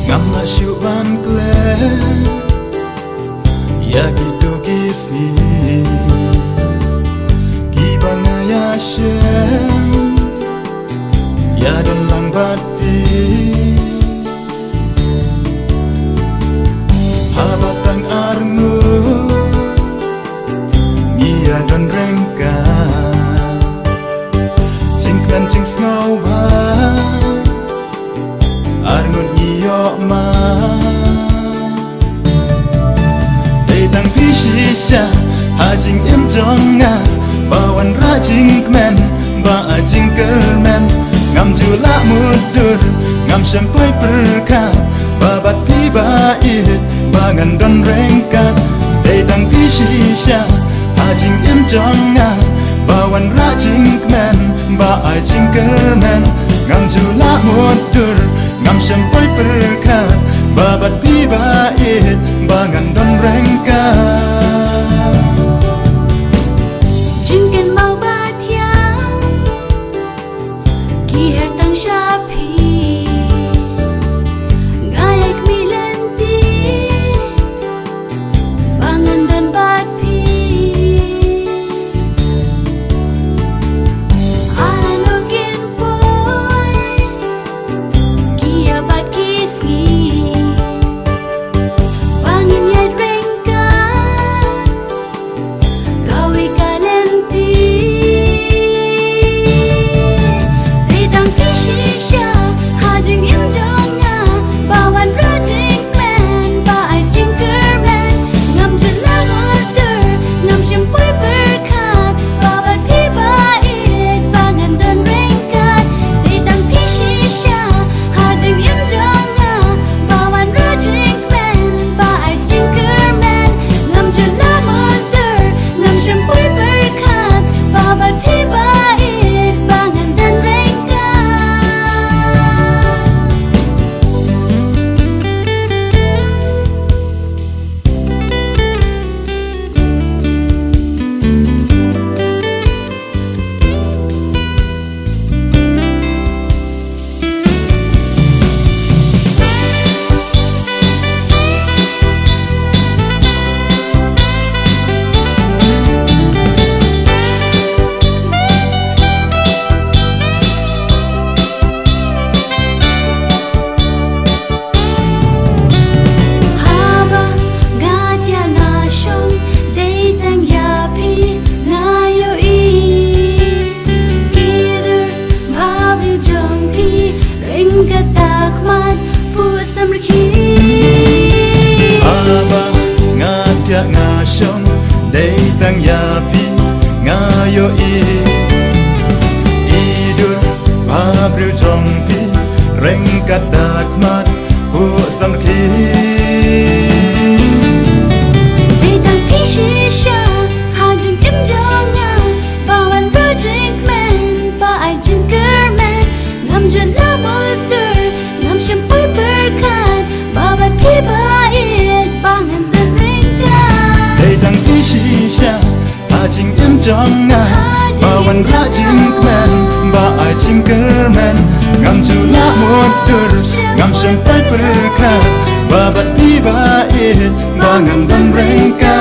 ngamla syuban kle ya gitu gisni kibanga ya shem ya don lang bat pi habatang arngu ngia don rengka cingklan cing snow ba arngun nio ma dei tang pi shisha hajing em jonga bawan rajing kmen ba ajing kermen ngam jula mudur ngam sempoi perka babat pi ba it bangan don rengka dei tang pi shisha hajing em jonga bawan rajing kmen ba ajing kermen ngam jula mudur ngam sempoi perka babat pi ba it bangan don rengka jingken mau batiang ki her tang shapi ngayak milenti bangan dan batpi ananokin poi ki abat kiski bangin yai rengka gawe kalenti ditang pishisha hajing im jonga bawan rajing men ba ai jing kermen ngam jela water ngam shempoi berkat babat pi ba it bangan don rengkat ditang pishisha hajing im jonga bawan rajing men ba ai jing kermen ngam jela water ngam shempoi berkat babat pi ba it bangan don rengkat haba gatia ngashong deitang yapi ngayo i kider bhabri jongpi rengka takmat pusam rki aba ngatia ngashong dei tang yapi ngayo i idur babru jongpi rengkat dakmat hu samki ditang pishisha hajing im jonga bawan rajing men ba ai jing kermen ngam jela water ngam shempoi berkat babat pi ba it bangan dan rengkat dei tang pi shisha hajing em jonga bawan rajing kmen ba ai jing kermen ngam jula mudur ngam sempoi perka babat pi ba it bangan dan rengka